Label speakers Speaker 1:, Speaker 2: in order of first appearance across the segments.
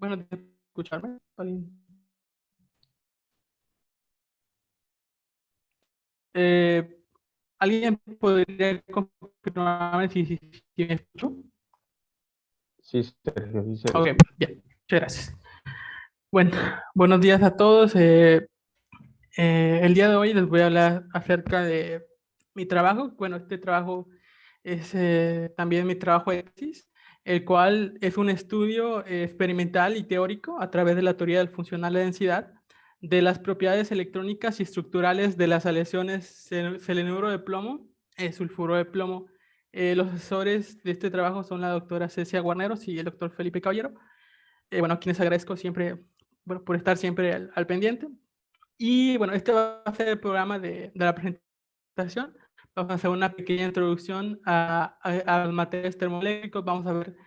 Speaker 1: Bueno, ¿de escucharme? ¿Alguien? Eh, ¿Alguien podría confirmarme si me escucho?
Speaker 2: Sí, Sergio, sí se le
Speaker 1: Ok,
Speaker 2: escucha.
Speaker 1: bien, muchas gracias. Bueno, buenos días a todos. El día de hoy les voy a hablar acerca de mi trabajo. Bueno, este trabajo es también mi trabajo de tesis, el cual es un estudio experimental y teórico a través de la teoría del funcional de densidad de las propiedades electrónicas y estructurales de las aleaciones selenuro de plomo, sulfuro de plomo. Los asesores de este trabajo son la doctora Cecia Guarneros y el doctor Felipe Caballero. Bueno, a quienes agradezco siempre, bueno, por estar siempre al pendiente. Y bueno, este va a ser el programa de la presentación. Vamos a hacer una pequeña introducción a los materiales termoeléctricos. Vamos a ver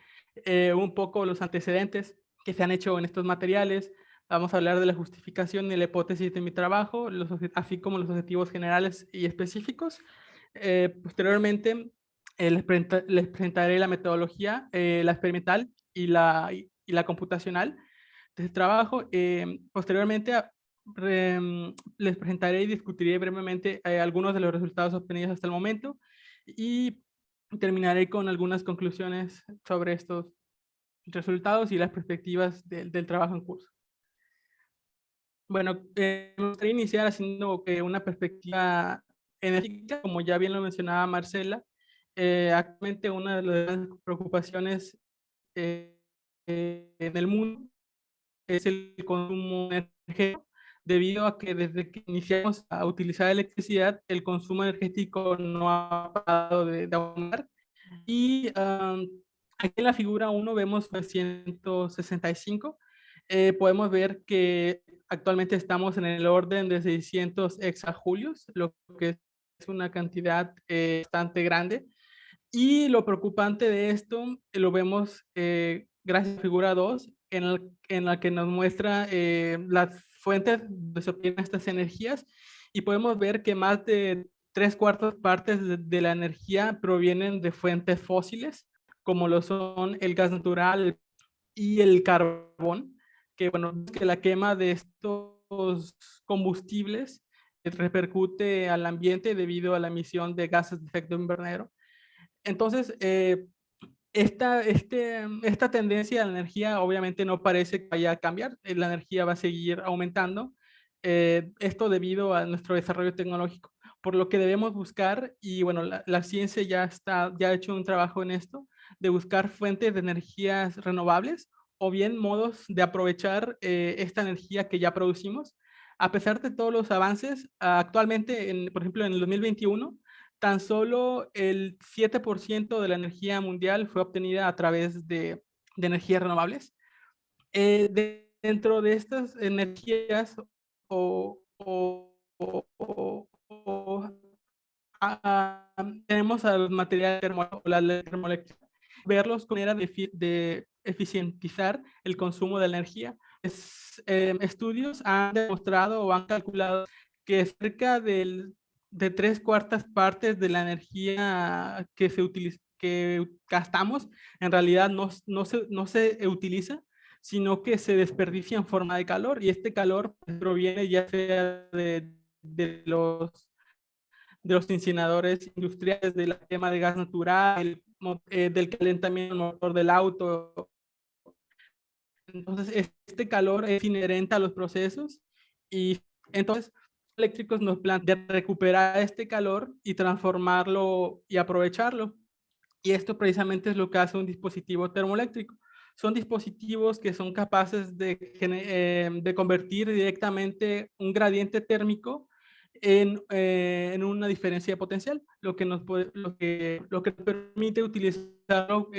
Speaker 1: un poco los antecedentes que se han hecho en estos materiales. Vamos a hablar de la justificación y la hipótesis de mi trabajo, así como los objetivos generales y específicos. Posteriormente, les presentaré la metodología, la experimental y la computacional de este trabajo. Posteriormente, les presentaré y discutiré brevemente algunos de los resultados obtenidos hasta el momento y terminaré con algunas conclusiones sobre estos resultados y las perspectivas del trabajo en curso. Bueno, me gustaría iniciar haciendo una perspectiva energética, como ya bien lo mencionaba Marcela. Actualmente una de las preocupaciones eh, en el mundo es el consumo energético, debido a que desde que iniciamos a utilizar electricidad, el consumo energético no ha parado de aumentar. Y aquí en la figura 1 vemos 965. Podemos ver que actualmente estamos en el orden de 600 exajulios, lo que es una cantidad bastante grande. Y lo preocupante de esto lo vemos gracias a la figura 2, en la que nos muestra las fuentes donde se obtienen estas energías, y podemos ver que más de tres cuartas partes de la energía provienen de fuentes fósiles, como lo son el gas natural y el carbón, que bueno, que la quema de estos combustibles repercute al ambiente debido a la emisión de gases de efecto invernadero. Entonces, esta tendencia a la energía obviamente no parece que vaya a cambiar. La energía va a seguir aumentando. Esto debido a nuestro desarrollo tecnológico. Por lo que debemos buscar, y bueno, la ciencia ya ha hecho un trabajo en esto, de buscar fuentes de energías renovables o bien modos de aprovechar esta energía que ya producimos. A pesar de todos los avances, actualmente, por ejemplo, en el 2021, tan solo el 7% de la energía mundial fue obtenida a través de energías renovables. Dentro de estas energías o tenemos a los materiales la termoeléctrica. Verlos con manera de eficientizar el consumo de la energía. Estudios han demostrado o han calculado que cerca de tres cuartas partes de la energía que que gastamos, en realidad no se utiliza, sino que se desperdicia en forma de calor, y este calor proviene ya sea de los incineradores industriales, de la quema de gas natural, del calentamiento del motor del auto. Entonces, este calor es inherente a los procesos, y entonces eléctricos nos plantean recuperar este calor y transformarlo y aprovecharlo. Y esto precisamente es lo que hace un dispositivo termoeléctrico. Son dispositivos que son capaces de convertir directamente un gradiente térmico en una diferencia de potencial, lo que permite utilizarlo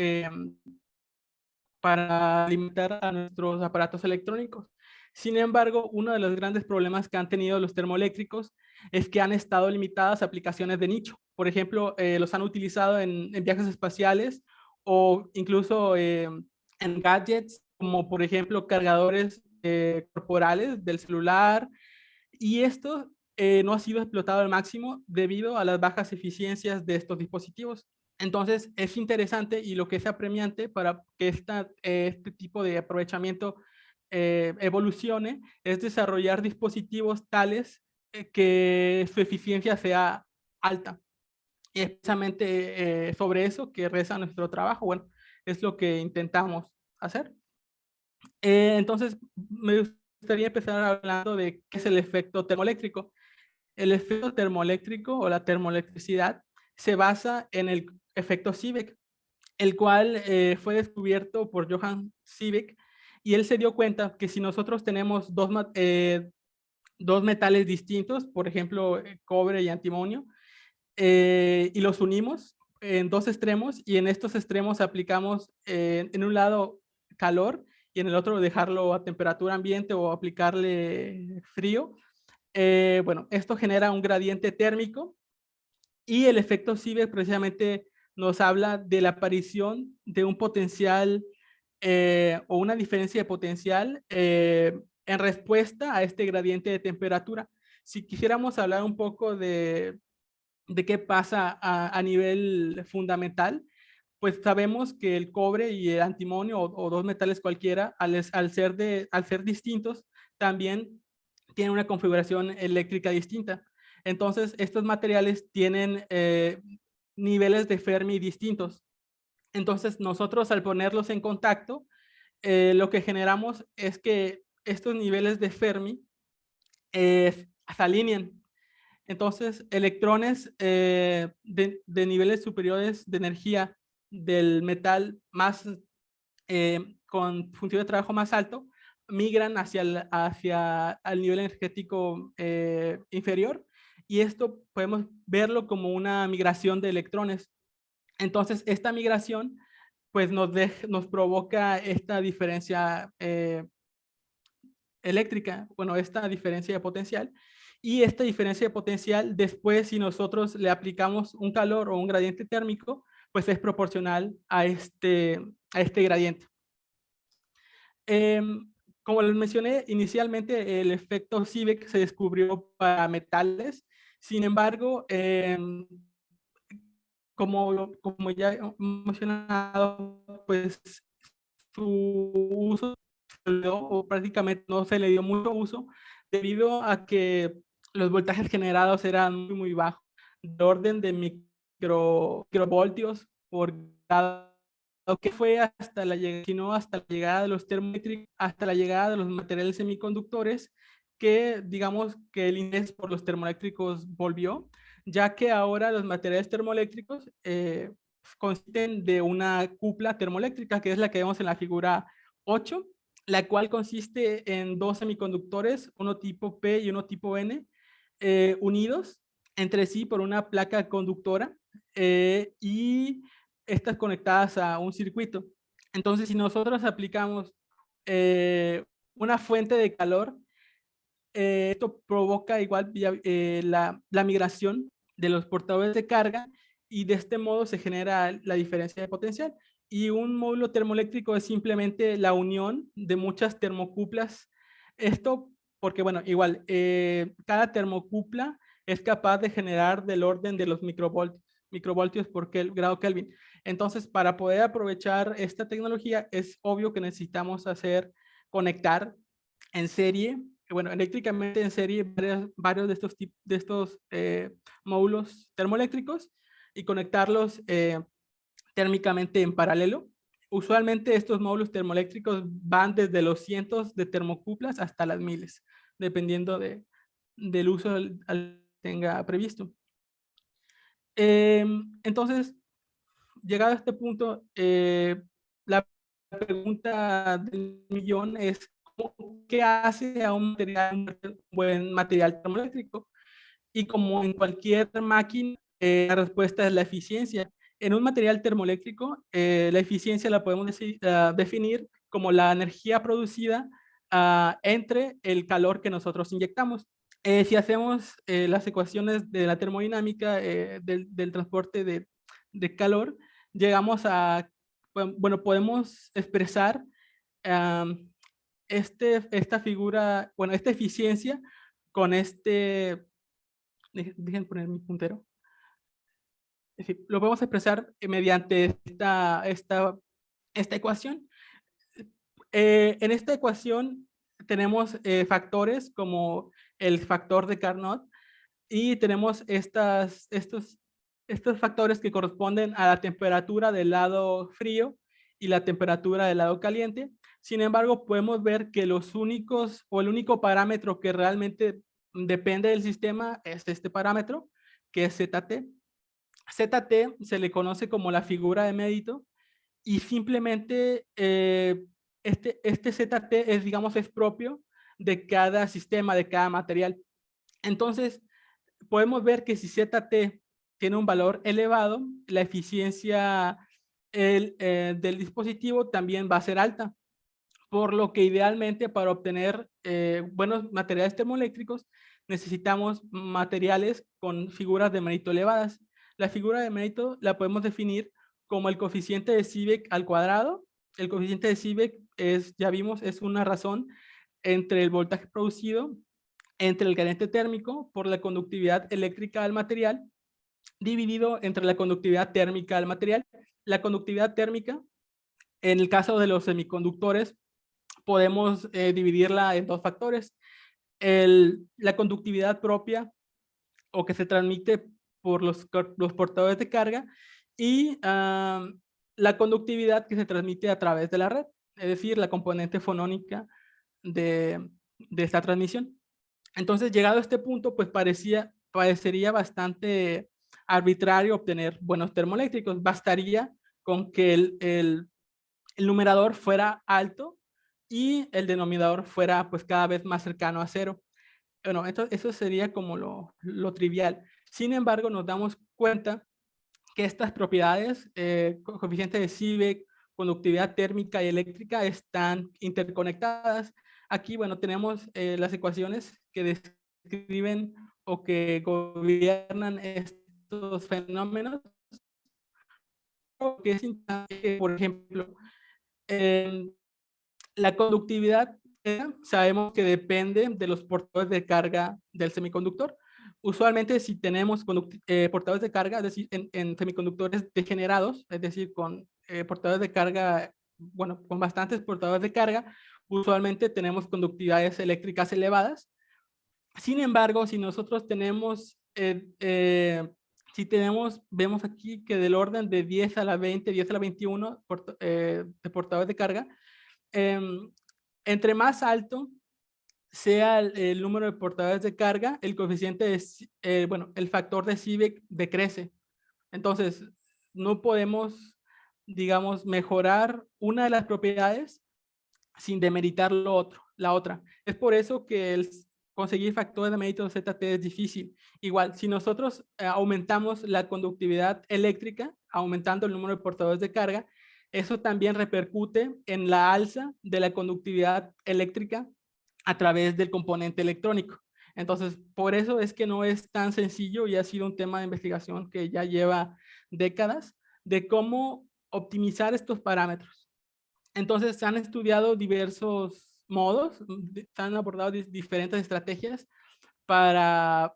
Speaker 1: para alimentar a nuestros aparatos electrónicos. Sin embargo, uno de los grandes problemas que han tenido los termoeléctricos es que han estado limitadas a aplicaciones de nicho. Por ejemplo, los han utilizado en viajes espaciales o incluso en gadgets, como por ejemplo cargadores corporales del celular, y esto no ha sido explotado al máximo debido a las bajas eficiencias de estos dispositivos. Entonces, es interesante y lo que es apremiante para que este tipo de aprovechamiento evolucione es desarrollar dispositivos tales que su eficiencia sea alta. Y es precisamente sobre eso que reza nuestro trabajo. Bueno, es lo que intentamos hacer. Entonces, me gustaría empezar hablando de qué es el efecto termoeléctrico. El efecto termoeléctrico o la termoelectricidad se basa en el efecto Seebeck, el cual fue descubierto por Johann Seebeck, y él se dio cuenta que si nosotros tenemos dos metales distintos, por ejemplo, cobre y antimonio, y los unimos en dos extremos, y en estos extremos aplicamos en un lado calor y en el otro dejarlo a temperatura ambiente o aplicarle frío. Bueno, esto genera un gradiente térmico, y el efecto Seebeck precisamente nos habla de la aparición de un potencial o una diferencia de potencial en respuesta a este gradiente de temperatura. Si quisiéramos hablar un poco de qué pasa a nivel fundamental, pues sabemos que el cobre y el antimonio o dos metales cualquiera, al ser distintos, también tienen una configuración eléctrica distinta. Entonces, estos materiales tienen niveles de Fermi distintos. Entonces, nosotros al ponerlos en contacto, lo que generamos es que estos niveles de Fermi se alineen. Entonces, electrones de niveles superiores de energía del metal más con función de trabajo más alto migran hacia el nivel energético inferior, y esto podemos verlo como una migración de electrones. Entonces, esta migración pues nos provoca esta diferencia eléctrica, bueno, esta diferencia de potencial. Y esta diferencia de potencial, después, si nosotros le aplicamos un calor o un gradiente térmico, pues es proporcional a este gradiente. Como les mencioné inicialmente, el efecto Seebeck se descubrió para metales. Sin embargo, como ya he mencionado, pues su uso o prácticamente no se le dio mucho uso debido a que los voltajes generados eran muy, muy bajos, de orden de microvoltios por cada, que fue hasta la llegada, sino hasta la llegada de los termoeléctricos, hasta la llegada de los materiales semiconductores, que digamos que el interés por los termoeléctricos volvió, ya que ahora los materiales termoeléctricos consisten de una cupla termoeléctrica, que es la que vemos en la figura 8, la cual consiste en dos semiconductores, uno tipo P y uno tipo N, unidos entre sí por una placa conductora y estas conectadas a un circuito. Entonces, si nosotros aplicamos una fuente de calor, esto provoca igual la migración de los portadores de carga, y de este modo se genera la diferencia de potencial. Y un módulo termoeléctrico es simplemente la unión de muchas termocuplas. Esto porque, bueno, igual, cada termocupla es capaz de generar del orden de los microvoltios por grado Kelvin. Entonces, para poder aprovechar esta tecnología, es obvio que necesitamos conectar en serie, bueno, eléctricamente en serie, varios de estos módulos termoeléctricos, y conectarlos térmicamente en paralelo. Usualmente estos módulos termoeléctricos van desde los cientos de termocuplas hasta las miles, dependiendo del uso al tenga previsto. Entonces, llegado a este punto, la pregunta del millón es: ¿qué hace a un buen material termoeléctrico? Y como en cualquier máquina, la respuesta es la eficiencia. En un material termoeléctrico, la eficiencia la podemos definir como la energía producida entre el calor que nosotros inyectamos. Si hacemos las ecuaciones de la termodinámica del transporte de calor, llegamos a, bueno, podemos expresar um, esta figura, bueno, esta eficiencia con dejen poner mi puntero. Es decir, lo podemos expresar mediante esta ecuación. En esta ecuación tenemos factores como el factor de Carnot y tenemos estos factores que corresponden a la temperatura del lado frío y la temperatura del lado caliente. Sin embargo, podemos ver que los únicos o el único parámetro que realmente depende del sistema es este parámetro, que es ZT. ZT se le conoce como la figura de mérito y simplemente este ZT es, digamos, es propio de cada sistema, de cada material. Entonces, podemos ver que si ZT tiene un valor elevado, la eficiencia del dispositivo también va a ser alta. Por lo que idealmente para obtener buenos materiales termoeléctricos necesitamos materiales con figuras de mérito elevadas. La figura de mérito la podemos definir como el coeficiente de Seebeck al cuadrado. El coeficiente de Seebeck es, ya vimos, es una razón entre el voltaje producido entre el gradiente térmico por la conductividad eléctrica del material dividido entre la conductividad térmica del material. La conductividad térmica, en el caso de los semiconductores, podemos dividirla en dos factores. La conductividad propia o que se transmite por los portadores de carga y la conductividad que se transmite a través de la red, es decir, la componente fonónica de esta transmisión. Entonces, llegado a este punto, pues parecería bastante arbitrario obtener buenos termoeléctricos. Bastaría con que el numerador fuera alto y el denominador fuera pues cada vez más cercano a cero. Bueno, eso sería como lo trivial. Sin embargo, nos damos cuenta que estas propiedades, coeficiente de Seebeck, conductividad térmica y eléctrica, están interconectadas. Aquí, bueno, tenemos las ecuaciones que describen o que gobiernan estos fenómenos. Que es importante, por ejemplo, la conductividad sabemos que depende de los portadores de carga del semiconductor. Usualmente si tenemos portadores de carga, es decir, en semiconductores degenerados, es decir, con portadores de carga, bueno, con bastantes portadores de carga, usualmente tenemos conductividades eléctricas elevadas. Sin embargo, si nosotros tenemos, vemos aquí que del orden de 10 a la 20, 10 a la 21 de portadores de carga, entre más alto sea el número de portadores de carga, el coeficiente de, bueno, el factor de Seebeck decrece. Entonces, no podemos, digamos, mejorar una de las propiedades sin demeritar la otra. Es por eso que conseguir factores de mérito ZT es difícil. Igual, si nosotros aumentamos la conductividad eléctrica, aumentando el número de portadores de carga, eso también repercute en la alza de la conductividad eléctrica a través del componente electrónico. Entonces, por eso es que no es tan sencillo y ha sido un tema de investigación que ya lleva décadas de cómo optimizar estos parámetros. Entonces, se han estudiado diversos modos, se han abordado diferentes estrategias para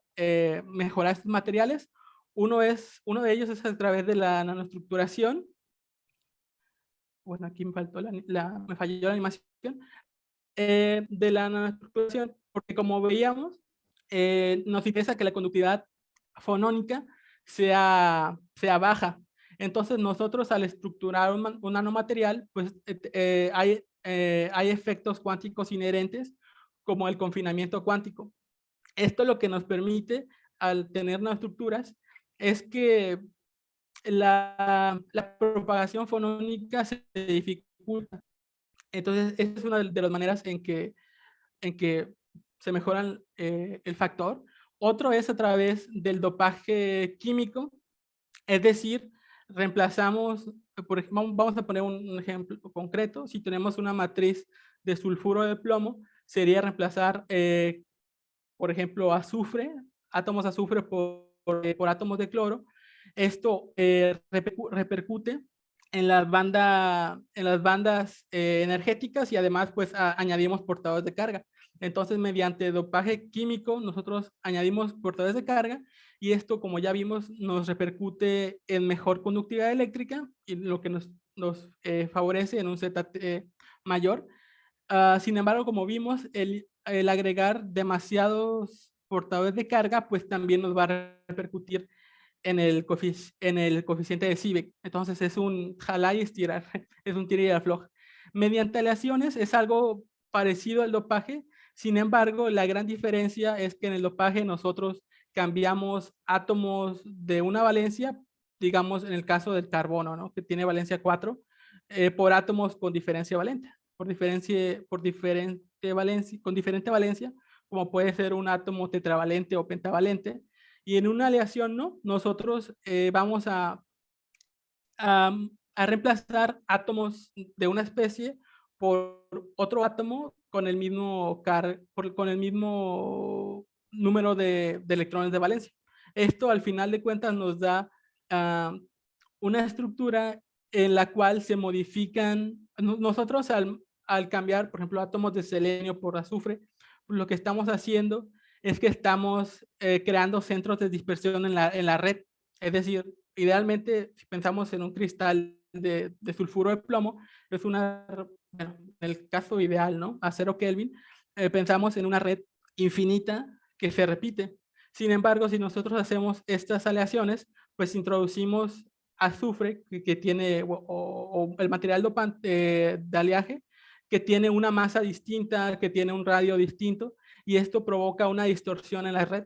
Speaker 1: mejorar estos materiales. Uno de ellos es a través de la nanoestructuración. Bueno, aquí me falló la animación. De la nanoestructuración, porque como veíamos, nos interesa que la conductividad fonónica sea baja. Entonces nosotros al estructurar un nanomaterial, pues hay efectos cuánticos inherentes como el confinamiento cuántico. Esto lo que nos permite al tener nanoestructuras es que la propagación fonónica se dificulta. Entonces, esa es una de las maneras en que se mejoran el factor. Otro es a través del dopaje químico, es decir, reemplazamos, por ejemplo, vamos a poner un ejemplo concreto, si tenemos una matriz de sulfuro de plomo, sería reemplazar, por ejemplo, azufre, átomos de azufre por átomos de cloro. Esto repercute en las bandas energéticas y además pues añadimos portadores de carga. Entonces, mediante dopaje químico, nosotros añadimos portadores de carga y esto, como ya vimos, nos repercute en mejor conductividad eléctrica y lo que nos favorece en un ZT mayor. Sin embargo, como vimos, el agregar demasiados portadores de carga, pues también nos va a repercutir en el coeficiente de Seebeck. Entonces es un jalar y estirar, es un tira y afloja. Mediante aleaciones es algo parecido al dopaje, sin embargo, la gran diferencia es que en el dopaje nosotros cambiamos átomos de una valencia, digamos en el caso del carbono, ¿no? Que tiene valencia 4, por átomos con diferencia valente, por diferente valencia, con diferente valencia, como puede ser un átomo tetravalente o pentavalente, y en una aleación no, nosotros vamos a, a reemplazar átomos de una especie por otro átomo con el mismo, con el mismo número de electrones de valencia. Esto al final de cuentas nos da una estructura en la cual se modifican, nosotros al cambiar, por ejemplo, átomos de selenio por azufre, lo que estamos haciendo es que estamos creando centros de dispersión en la red. Es decir, idealmente, si pensamos en un cristal de sulfuro de plomo, es una, bueno, en el caso ideal, ¿no? A 0 Kelvin, pensamos en una red infinita que se repite. Sin embargo, si nosotros hacemos estas aleaciones, pues introducimos azufre que tiene, o el material dopante de aliaje, que tiene una masa distinta, que tiene un radio distinto, y esto provoca una distorsión en la red.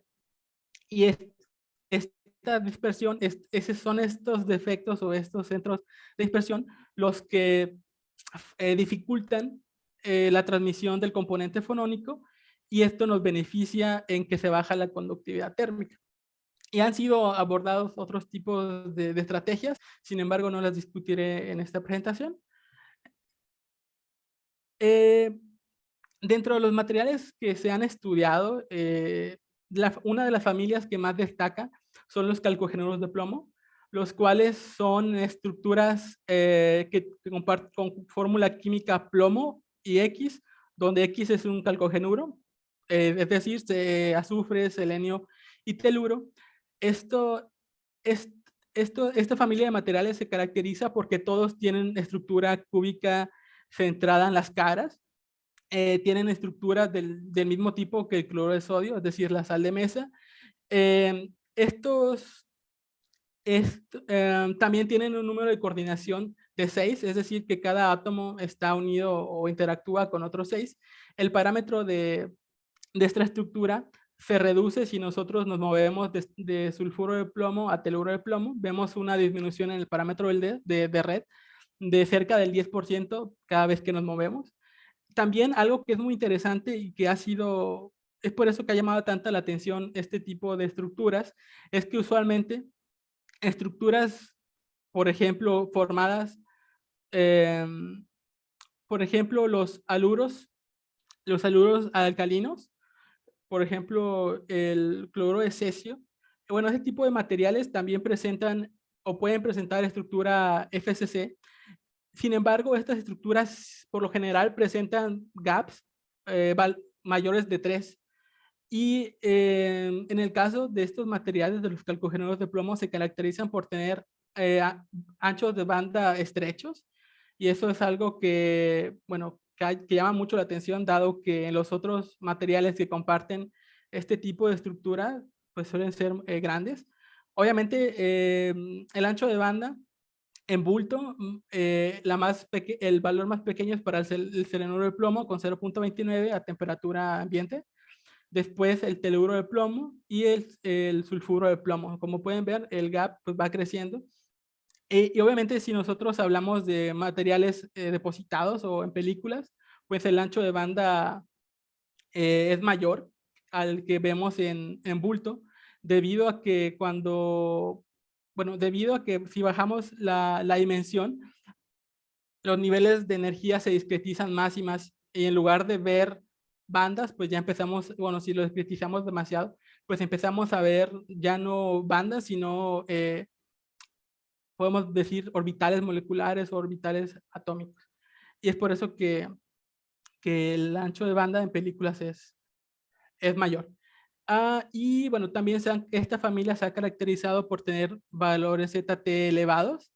Speaker 1: Y esta dispersión, esos son estos defectos o estos centros de dispersión los que dificultan la transmisión del componente fonónico, y esto nos beneficia en que se baja la conductividad térmica. Y han sido abordados otros tipos de estrategias, sin embargo no las discutiré en esta presentación. Eh, Dentro de los materiales que se han estudiado, una de las familias que más destaca son los calcogenuros de plomo, los cuales son estructuras que comparten con fórmula química plomo y X, donde X es un calcogenuro, es decir, azufre, selenio y teluro. Esto, es, esta familia de materiales se caracteriza porque todos tienen estructura cúbica centrada en las caras, tienen estructuras del mismo tipo que el cloruro de sodio, es decir, la sal de mesa. Estos también tienen un número de coordinación de 6, es decir, que cada átomo está unido o interactúa con otros 6. El parámetro de esta estructura se reduce si nosotros nos movemos de sulfuro de plomo a teluro de plomo. Vemos una disminución en el parámetro de red de cerca del 10% cada vez que nos movemos. También algo que es muy interesante y que ha sido, es por eso que ha llamado tanta la atención este tipo de estructuras, es que usualmente estructuras, por ejemplo, formadas, eh, por ejemplo, los aluros alcalinos, por ejemplo, el cloruro de cesio, bueno, ese tipo de materiales también presentan o pueden presentar estructura FCC. Sin embargo, estas estructuras por lo general presentan gaps mayores de 3. Y en el caso de estos materiales de los calcogenuros de plomo se caracterizan por tener anchos de banda estrechos, y eso es algo que, bueno, que llama mucho la atención, dado que en los otros materiales que comparten este tipo de estructura pues suelen ser grandes. Obviamente el ancho de banda en bulto, el valor más pequeño es para el selenuro de plomo con 0.29 a temperatura ambiente. Después el teluro de plomo y el sulfuro de plomo. Como pueden ver, el gap pues, va creciendo. Y obviamente si nosotros hablamos de materiales depositados o en películas, pues el ancho de banda es mayor al que vemos en bulto, debido a que debido a que si bajamos la dimensión, los niveles de energía se discretizan más y más, y en lugar de ver bandas, pues ya empezamos, bueno, si lo discretizamos demasiado, pues empezamos a ver ya no bandas, sino podemos decir orbitales moleculares o orbitales atómicos. Y es por eso que el ancho de banda en películas es mayor. Y bueno, también esta familia se ha caracterizado por tener valores ZT elevados,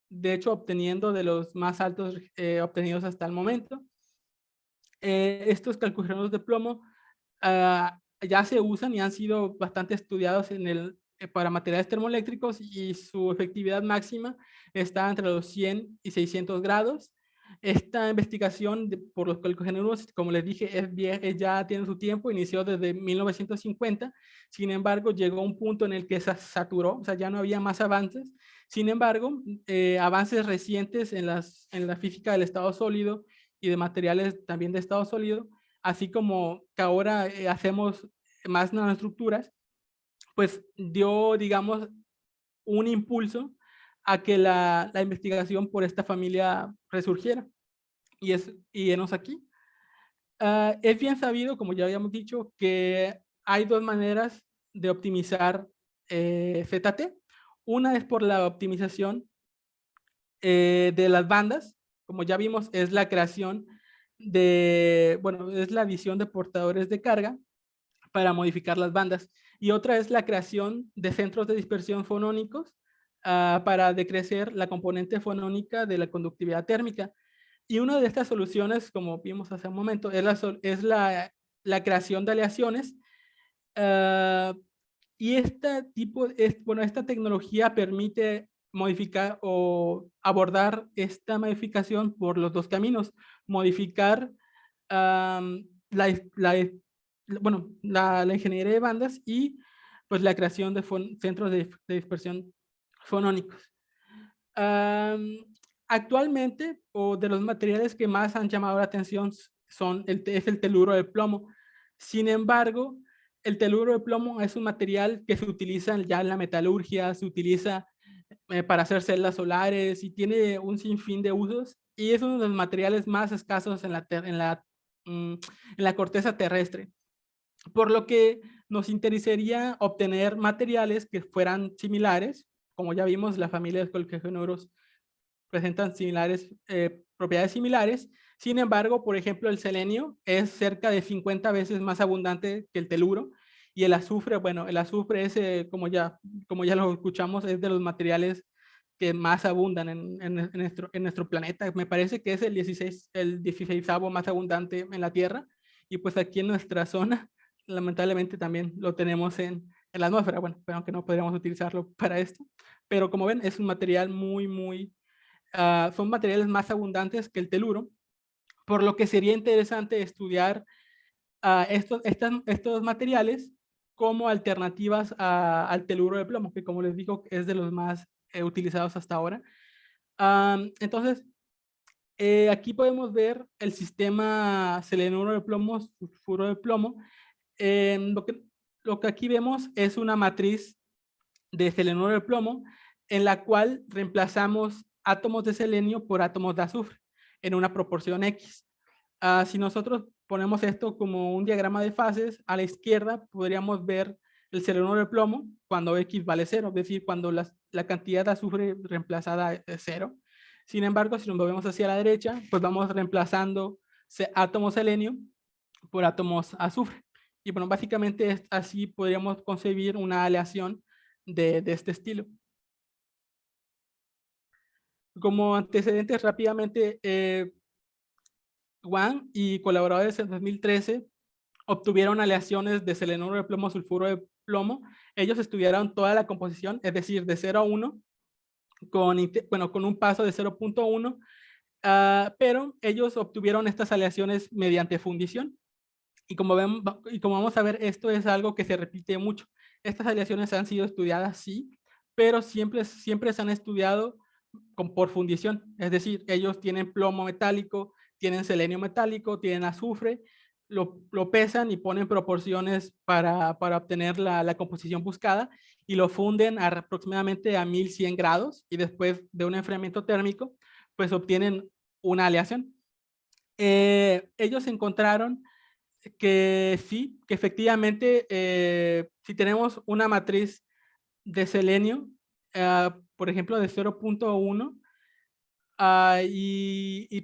Speaker 1: de hecho obteniendo de los más altos obtenidos hasta el momento. Estos calculadores de plomo ya se usan y han sido bastante estudiados para materiales termoeléctricos, y su efectividad máxima está entre los 100 y 600 grados. Esta investigación por los calcogenuros, como les dije, ya tiene su tiempo, inició desde 1950. Sin embargo, llegó a un punto en el que se saturó, o sea, ya no había más avances. Sin embargo, avances recientes en la física del estado sólido y de materiales también de estado sólido, así como que ahora hacemos más nanoestructuras, pues dio, digamos, un impulso a que la investigación por esta familia resurgiera. Y enos aquí. Es bien sabido, como ya habíamos dicho, que hay dos maneras de optimizar ZT. Una es por la optimización de las bandas. Como ya vimos, es la creación es la adición de portadores de carga para modificar las bandas. Y otra es la creación de centros de dispersión fonónicos para decrecer la componente fonónica de la conductividad térmica. Y una de estas soluciones, como vimos hace un momento, es la creación de aleaciones. Y esta tecnología permite modificar o abordar esta modificación por los dos caminos: modificar um, la, la, la ingeniería de bandas y pues la creación de centros de dispersión fonónicos. Actualmente, o de los materiales que más han llamado la atención es el teluro de plomo. Sin embargo, el teluro de plomo es un material que se utiliza ya en la metalurgia, se utiliza para hacer celdas solares y tiene un sinfín de usos, y es uno de los materiales más escasos en la corteza terrestre, por lo que nos interesaría obtener materiales que fueran similares. Como ya vimos, la familia de colquejonuros presentan propiedades similares. Sin embargo, por ejemplo, el selenio es cerca de 50 veces más abundante que el teluro, y el azufre, bueno, el azufre es, como ya lo escuchamos, es de los materiales que más abundan en nuestro planeta. Me parece que es el 16º más abundante en la Tierra, y pues aquí en nuestra zona, lamentablemente también lo tenemos en la atmósfera, bueno, pero aunque no podríamos utilizarlo para esto. Pero como ven, es un material son materiales más abundantes que el teluro, por lo que sería interesante estudiar estos materiales como alternativas al teluro de plomo, que como les digo es de los más utilizados hasta ahora. Entonces, aquí podemos ver el sistema selenuro de plomo, sulfuro de plomo. Lo que aquí vemos es una matriz de selenuro de plomo, en la cual reemplazamos átomos de selenio por átomos de azufre en una proporción X. Si nosotros ponemos esto como un diagrama de fases, a la izquierda podríamos ver el selenuro de plomo cuando X vale 0, es decir, cuando la cantidad de azufre reemplazada es 0. Sin embargo, si nos movemos hacia la derecha, pues vamos reemplazando átomos selenio por átomos azufre. Y bueno, básicamente así podríamos concebir una aleación de este estilo. Como antecedentes rápidamente, Wang y colaboradores en 2013 obtuvieron aleaciones de selenuro de plomo, sulfuro de plomo. Ellos estudiaron toda la composición, es decir, de 0 a 1, con un paso de 0.1, pero ellos obtuvieron estas aleaciones mediante fundición. Y como vamos a ver, esto es algo que se repite mucho. Estas aleaciones han sido estudiadas, sí, pero siempre se han estudiado por fundición. Es decir, ellos tienen plomo metálico, tienen selenio metálico, tienen azufre, lo pesan y ponen proporciones para obtener la composición buscada, y lo funden aproximadamente a 1100 grados, y después de un enfriamiento térmico, pues obtienen una aleación. Ellos encontraron que sí, que efectivamente, si tenemos una matriz de selenio, por ejemplo, de 0.1 y le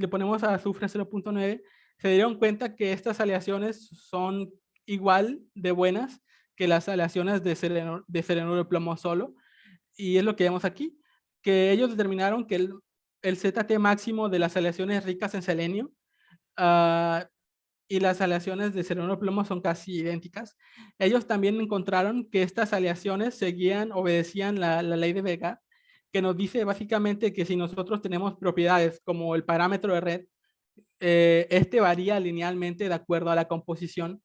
Speaker 1: ponemos a azufre 0.9, se dieron cuenta que estas aleaciones son igual de buenas que las aleaciones de selenuro de plomo solo. Y es lo que vemos aquí, que ellos determinaron que el ZT máximo de las aleaciones ricas en selenio uh, y las aleaciones de selenuro plomo son casi idénticas. Ellos también encontraron que estas aleaciones obedecían la ley de Vega, que nos dice básicamente que si nosotros tenemos propiedades como el parámetro de red, este varía linealmente de acuerdo a la composición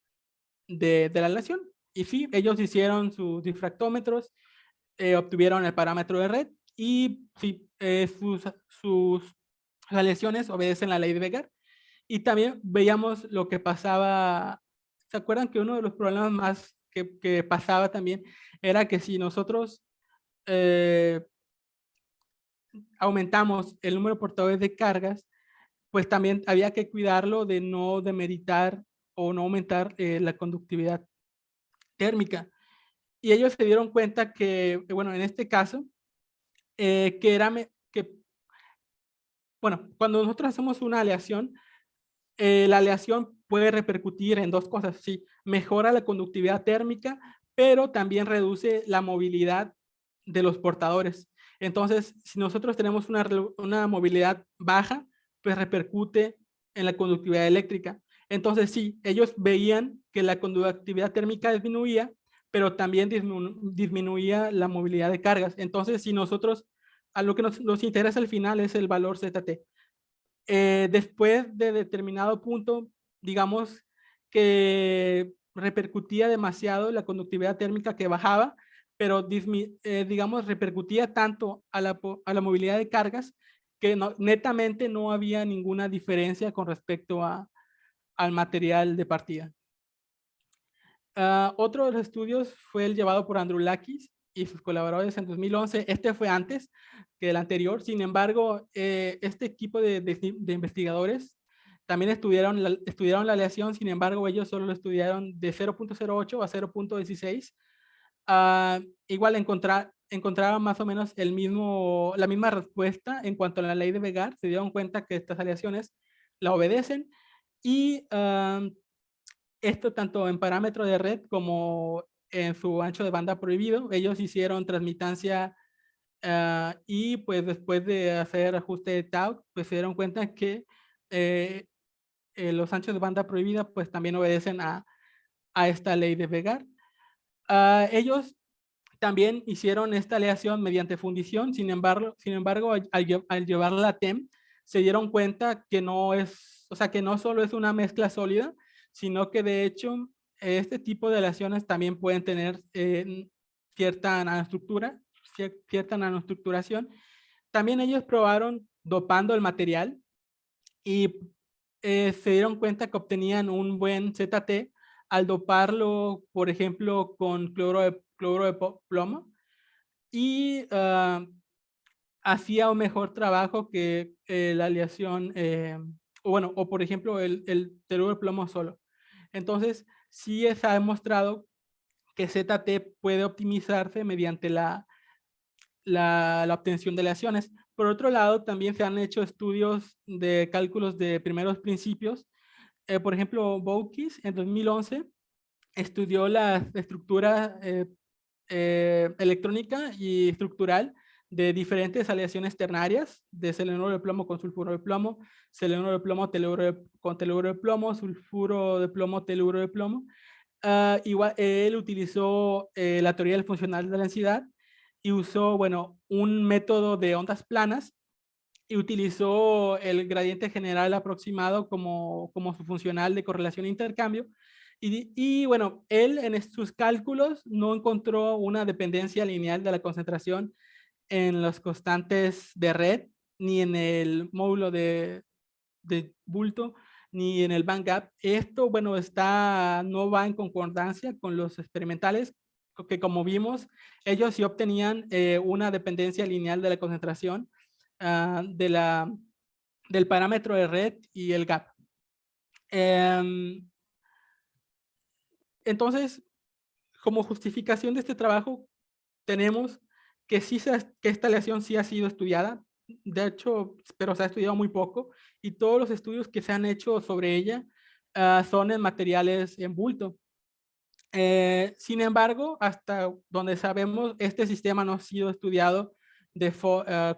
Speaker 1: de la aleación. Y sí, ellos hicieron sus difractómetros, obtuvieron el parámetro de red y sí, sus aleaciones obedecen la ley de Vega. Y también veíamos lo que pasaba. ¿Se acuerdan que uno de los problemas más que pasaba también era que si nosotros aumentamos el número de portadores de cargas, pues también había que cuidarlo de no demeritar o no aumentar la conductividad térmica? Y ellos se dieron cuenta que, bueno, en este caso, bueno, cuando nosotros hacemos una aleación, la aleación puede repercutir en dos cosas. Sí, mejora la conductividad térmica, pero también reduce la movilidad de los portadores. Entonces, si nosotros tenemos una movilidad baja, pues repercute en la conductividad eléctrica. Entonces, sí, ellos veían que la conductividad térmica disminuía, pero también disminuía la movilidad de cargas. Entonces, si nosotros, a lo que nos interesa al final es el valor ZT. Después de determinado punto, digamos que repercutía demasiado la conductividad térmica que bajaba, pero digamos repercutía tanto a la movilidad de cargas que netamente no había ninguna diferencia con respecto al material de partida. Otro de los estudios fue el llevado por Androulakis y sus colaboradores en 2011. Este fue antes que el anterior. Sin embargo, este equipo de investigadores también estudiaron la aleación. Sin embargo, ellos solo lo estudiaron de 0.08 a 0.16. Igual encontraron más o menos la misma respuesta en cuanto a la ley de Vega. Se dieron cuenta que estas aleaciones la obedecen y esto tanto en parámetro de red como en su ancho de banda prohibido. Ellos hicieron transmitancia y pues después de hacer ajuste de tau, pues se dieron cuenta que eh, los anchos de banda prohibida pues también obedecen a esta ley de Vega. Ellos también hicieron esta aleación mediante fundición. Sin embargo al llevarla a TEM, se dieron cuenta que que no solo es una mezcla sólida, sino que de hecho este tipo de aleaciones también pueden tener cierta nanoestructuración. También ellos probaron dopando el material y se dieron cuenta que obtenían un buen ZT al doparlo, por ejemplo, con cloro de plomo y hacía un mejor trabajo que la aleación, o por ejemplo el teluro de plomo solo. Entonces, sí se ha demostrado que ZT puede optimizarse mediante la obtención de aleaciones. Por otro lado, también se han hecho estudios de cálculos de primeros principios. Por ejemplo, Boukis en 2011 estudió la estructura electrónica y estructural de diferentes aleaciones ternarias de selenuro de plomo con sulfuro de plomo, selenuro de plomo con teluro de plomo, sulfuro de plomo, teluro de plomo. Igual, él utilizó la teoría del funcional de la densidad y usó, bueno, un método de ondas planas y utilizó el gradiente general aproximado como su funcional de correlación e intercambio. Bueno, él en sus cálculos no encontró una dependencia lineal de la concentración en los constantes de red, ni en el módulo de bulto, ni en el band gap. Esto, bueno, no va en concordancia con los experimentales, que como vimos, ellos sí obtenían una dependencia lineal de la concentración del parámetro de red y el gap. Entonces, como justificación de este trabajo, tenemos que esta aleación sí ha sido estudiada, de hecho, pero se ha estudiado muy poco, y todos los estudios que se han hecho sobre ella son en materiales en bulto. Sin embargo, hasta donde sabemos, este sistema no ha sido estudiado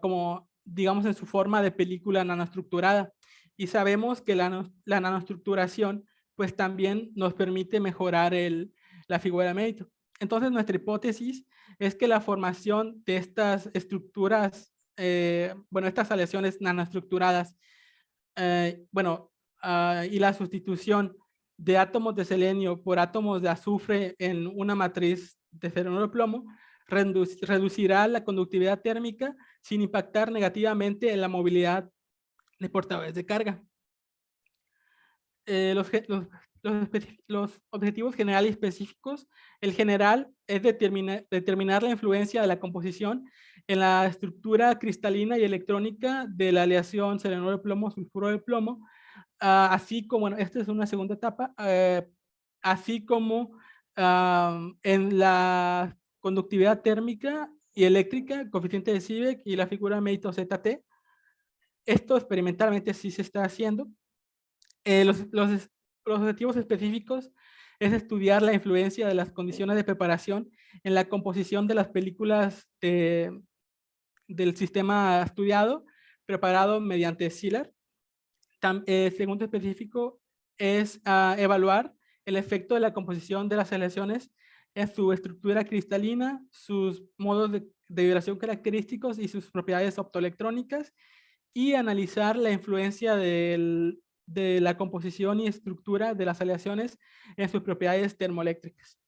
Speaker 1: como, digamos, en su forma de película nanoestructurada. Y sabemos que la nanoestructuración, pues también nos permite mejorar la figura de mérito. Entonces, nuestra hipótesis es que la formación de estas estructuras, bueno, estas aleaciones nanoestructuradas, y la sustitución de átomos de selenio por átomos de azufre en una matriz de selenuro de plomo reducirá la conductividad térmica sin impactar negativamente en la movilidad de portadores de carga. Los objetivos generales y específicos, el general es determinar la influencia de la composición en la estructura cristalina y electrónica de la aleación selenuro de plomo, sulfuro de plomo, así como, bueno, esta es una segunda etapa, así como en la conductividad térmica y eléctrica, coeficiente de Seebeck y la figura de mérito ZT. Esto experimentalmente sí se está haciendo. Los objetivos específicos es estudiar la influencia de las condiciones de preparación en la composición de las películas del sistema estudiado, preparado mediante Szilard. Segundo específico es evaluar el efecto de la composición de las aleaciones en su estructura cristalina, sus modos de vibración característicos y sus propiedades optoelectrónicas, y analizar la influencia de la composición y estructura de las aleaciones en sus propiedades termoeléctricas.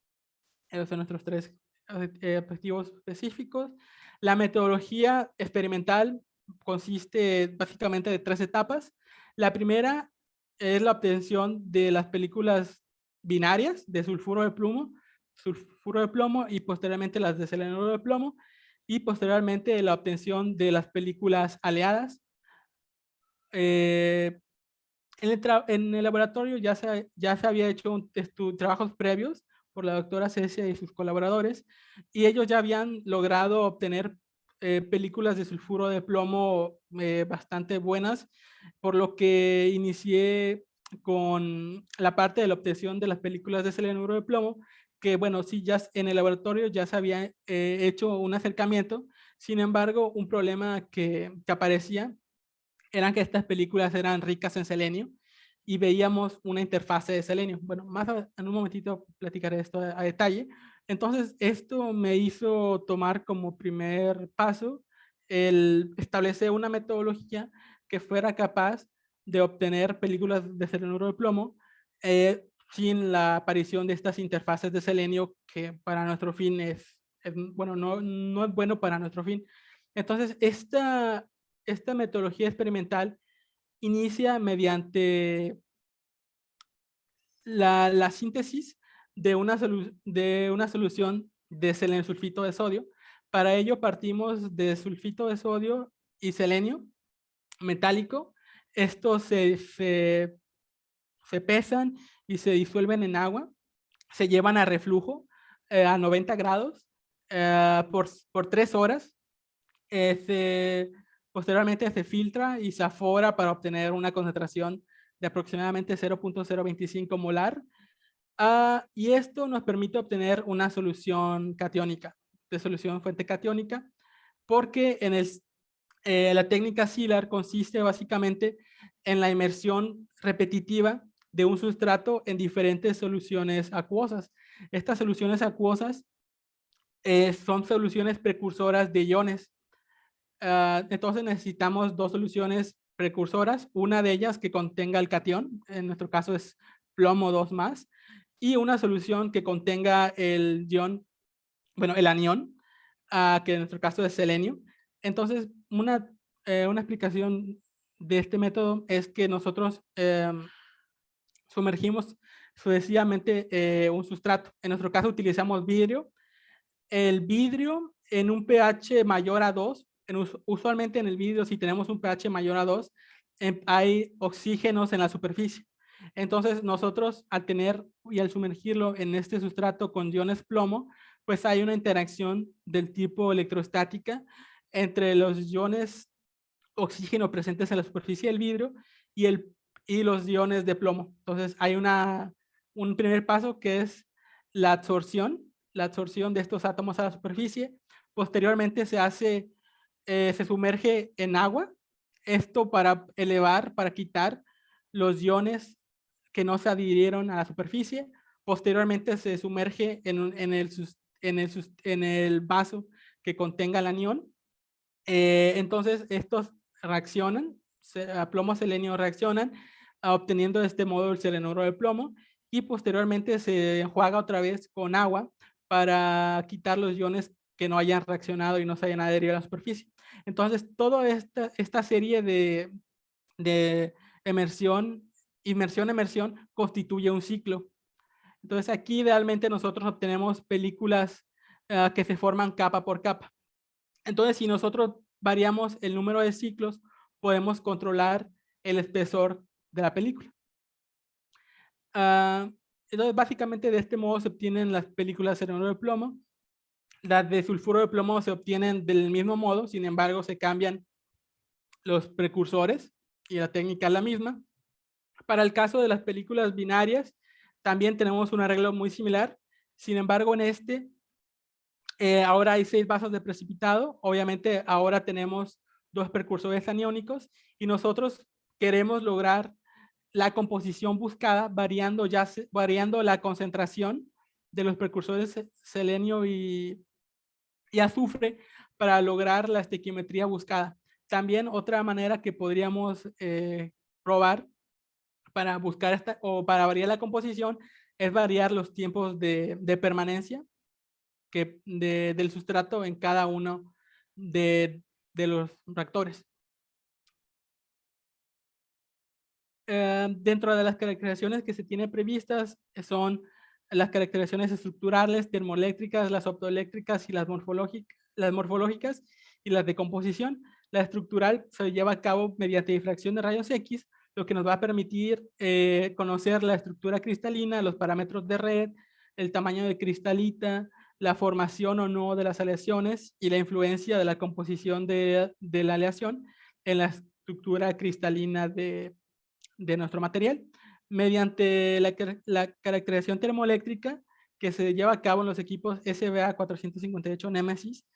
Speaker 1: Esos son nuestros tres objetivos específicos. La metodología experimental consiste básicamente de 3 etapas. La primera es la obtención de las películas binarias de sulfuro de plomo y posteriormente las de selenuro de plomo, y posteriormente la obtención de las películas aleadas. En el laboratorio ya se había hecho trabajos previos por la doctora Cecia y sus colaboradores, y ellos ya habían logrado obtener películas de sulfuro de plomo bastante buenas, por lo que inicié con la parte de la obtención de las películas de selenuro de plomo, que bueno, sí, ya en el laboratorio ya se había hecho un acercamiento. Sin embargo, un problema que aparecía eran que estas películas eran ricas en selenio y veíamos una interfase de selenio. Bueno, en un momentito platicaré esto a detalle. Entonces, esto me hizo tomar como primer paso el establecer una metodología que fuera capaz de obtener películas de selenuro de plomo sin la aparición de estas interfaces de selenio, que para nuestro fin bueno, no es bueno para nuestro fin. Entonces, esta metodología experimental inicia mediante la síntesis de una solución de selenio sulfito de sodio. Para ello partimos de sulfito de sodio y selenio metálico. Estos se pesan y se disuelven en agua. Se llevan a reflujo a 90 grados por 3 horas. Posteriormente se filtra y se afora para obtener una concentración de aproximadamente 0.025 molar. Y esto nos permite obtener una solución catiónica, de solución fuente catiónica, porque la técnica Szilard consiste básicamente en la inmersión repetitiva de un sustrato en diferentes soluciones acuosas. Estas soluciones acuosas son soluciones precursoras de iones. Entonces necesitamos 2 soluciones precursoras, una de ellas que contenga el catión, en nuestro caso es plomo 2+, y una solución que contenga el ion, bueno, el anión, que en nuestro caso es selenio. Entonces, una explicación de este método es que nosotros sumergimos sucesivamente un sustrato. En nuestro caso utilizamos vidrio. El vidrio en un pH mayor a 2, usualmente en el vidrio, si tenemos un pH mayor a 2, hay oxígenos en la superficie. Entonces nosotros al tener y al sumergirlo en este sustrato con iones plomo, pues hay una interacción del tipo electrostática entre los iones oxígeno presentes en la superficie del vidrio y, y los iones de plomo. Entonces hay un primer paso que es la absorción de estos átomos a la superficie. Posteriormente se sumerge en agua, esto para elevar, para quitar los iones que no se adhirieron a la superficie. Posteriormente se sumerge en el vaso que contenga el anión. Entonces estos reaccionan, plomo selenio reaccionan, obteniendo de este modo el selenuro de plomo, y posteriormente se enjuaga otra vez con agua para quitar los iones que no hayan reaccionado y no se hayan adherido a la superficie. Entonces toda esta serie de emersión constituye un ciclo. Entonces aquí idealmente nosotros obtenemos películas que se forman capa por capa. Entonces, si nosotros variamos el número de ciclos, podemos controlar el espesor de la película. Entonces, básicamente de este modo se obtienen las películas de selenuro de plomo. Las de sulfuro de plomo se obtienen del mismo modo, sin embargo, se cambian los precursores y la técnica es la misma. Para el caso de las películas binarias, también tenemos un arreglo muy similar. Sin embargo, en ahora hay 6 vasos de precipitado. Obviamente ahora tenemos 2 precursores aniónicos y nosotros queremos lograr la composición buscada variando la concentración de los precursores selenio y azufre para lograr la estequiometría buscada. También otra manera que podríamos probar para buscar o para variar la composición es variar los tiempos de permanencia del sustrato en cada uno de los reactores. Dentro de las caracterizaciones que se tienen previstas son las caracterizaciones estructurales, termoeléctricas, las optoeléctricas y las morfológicas y las de composición. La estructural se lleva a cabo mediante difracción de rayos X, lo que nos va a permitir conocer la estructura cristalina, los parámetros de red, el tamaño de cristalita, la formación o no de las aleaciones y la influencia de la composición de la aleación en la estructura cristalina de nuestro material. Mediante la caracterización termoeléctrica que se lleva a cabo en los equipos SBA 458 Nemesis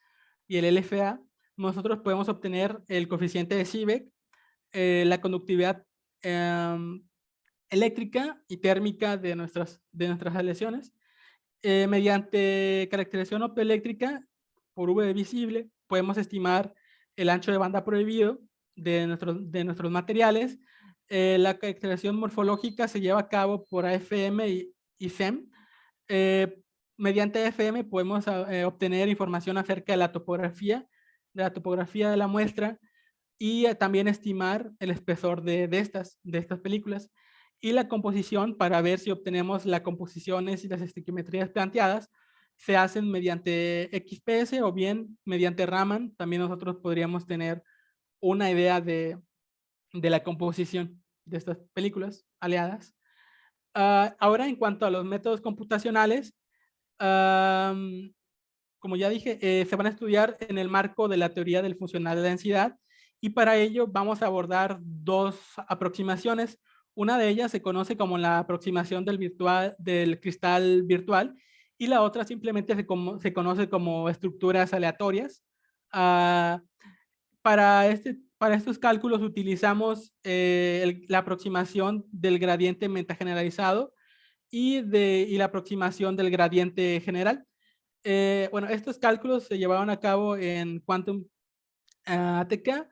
Speaker 1: y el LFA, nosotros podemos obtener el coeficiente de Seebeck, la conductividad eléctrica y térmica de nuestras aleaciones. Mediante caracterización optoeléctrica por V visible, podemos estimar el ancho de banda prohibido de nuestros materiales. La caracterización morfológica se lleva a cabo por AFM y SEM. Mediante AFM podemos obtener información acerca de la topografía de la muestra y también estimar el espesor de estas películas y la composición para ver si obtenemos las composiciones y las estequiometrías planteadas se hacen mediante XPS o bien mediante Raman. También nosotros podríamos tener una idea de la composición de estas películas aliadas. Ahora, en cuanto a los métodos computacionales, como ya dije, se van a estudiar en el marco de la teoría del funcional de densidad y para ello vamos a abordar 2 aproximaciones. Una de ellas se conoce como la aproximación del cristal virtual y la otra simplemente se conoce como estructuras aleatorias. Para estos cálculos utilizamos la aproximación del gradiente metageneralizado y la aproximación del gradiente general. Bueno, estos cálculos se llevaron a cabo en Quantum ATK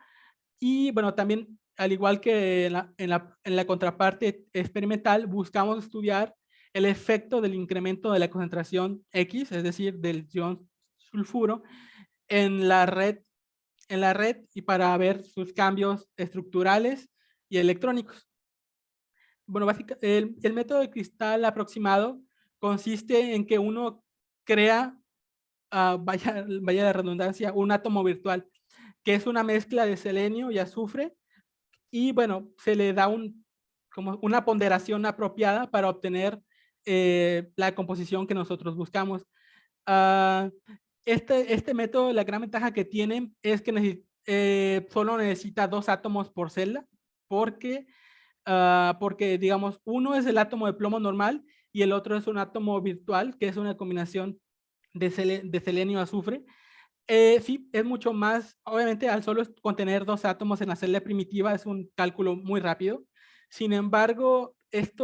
Speaker 1: y bueno, también al igual que en la contraparte experimental, buscamos estudiar el efecto del incremento de la concentración X, es decir, del ion sulfuro, en la red y para ver sus cambios estructurales y electrónicos. Bueno, básicamente el método de cristal aproximado consiste en que uno crea, vaya la redundancia, un átomo virtual, que es una mezcla de selenio y azufre, y bueno, se le da como una ponderación apropiada para obtener la composición que nosotros buscamos. Ah, este método, la gran ventaja que tiene es que solo necesita 2 átomos por celda, porque, digamos, uno es el átomo de plomo normal y el otro es un átomo virtual, que es una combinación de selenio-azufre. Sí, es mucho más, obviamente, al solo contener 2 átomos en la celda primitiva es un cálculo muy rápido. Sin embargo, este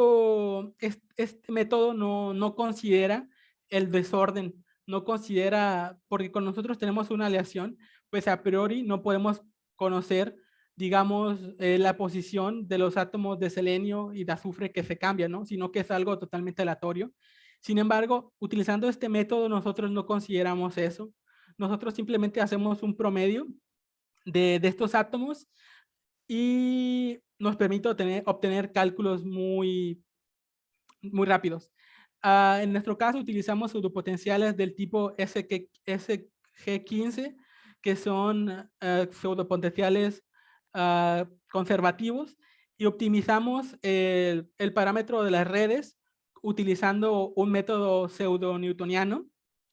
Speaker 1: método no considera el desorden, no considera, porque con nosotros tenemos una aleación, pues a priori no podemos conocer, digamos, la posición de los átomos de selenio y de azufre que se cambian, ¿no? Sino que es algo totalmente aleatorio. Sin embargo, utilizando este método, nosotros no consideramos eso. Nosotros simplemente hacemos un promedio de estos átomos y nos permite obtener cálculos muy rápidos. En nuestro caso utilizamos pseudopotenciales del tipo SG15, que son pseudopotenciales conservativos, y optimizamos el parámetro de las redes utilizando un método pseudo-newtoniano